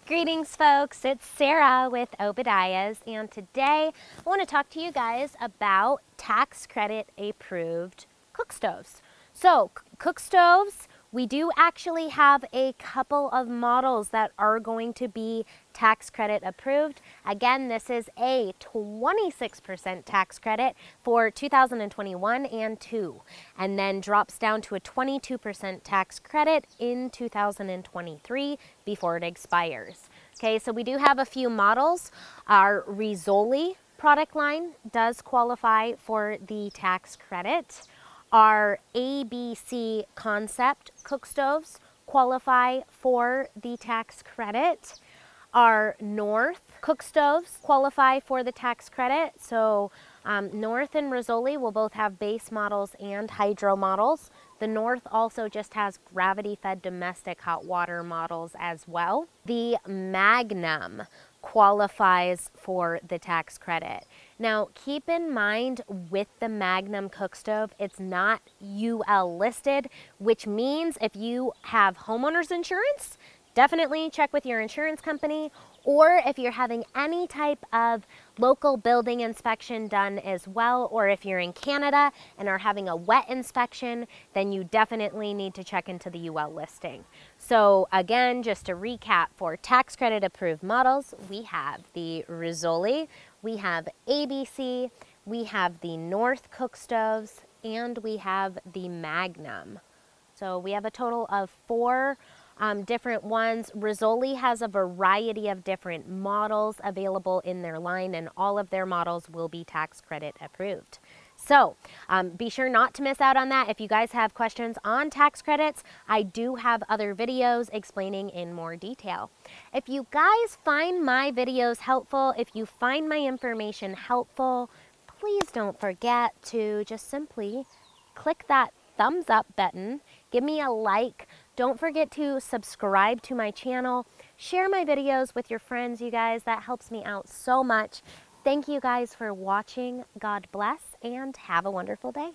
Greetings, folks. It's Sarah with Obadiah's, and today I want to talk to you guys about tax credit approved cook stoves. So, cook stoves, we do actually have a couple of models that are going to be tax credit approved. Again, this is a 26% tax credit for 2021 and 2, and then drops down to a 22% tax credit in 2023 before it expires. Okay, so we do have a few models. Our Rizzoli product line does qualify for the tax credit. Our ABC concept cook stoves qualify for the tax credit. Our North cook stoves qualify for the tax credit. So North and Rizzoli will both have base models and hydro models. The North also just has gravity-fed domestic hot water models as well. The Magnum qualifies for the tax credit. Now, keep in mind with the Magnum cook stove, it's not UL listed, which means if you have homeowners insurance, definitely check with your insurance company, or if you're having any type of local building inspection done as well, or if you're in Canada and are having a wet inspection, then you definitely need to check into the UL listing. So again, just to recap, for tax credit approved models, we have the Rizzoli, we have ABC, we have the North cook stoves, and we have the Magnum. So we have a total of 4 different ones. Rizzoli has a variety of different models available in their line, and all of their models will be tax credit approved. So be sure not to miss out on that. If you guys have questions on tax credits, I do have other videos explaining in more detail. If you guys find my videos helpful, if you find my information helpful, please don't forget to just simply click that thumbs up button, give me a like. Don't forget to subscribe to my channel. Share my videos with your friends, you guys. That helps me out so much. Thank you guys for watching. God bless and have a wonderful day.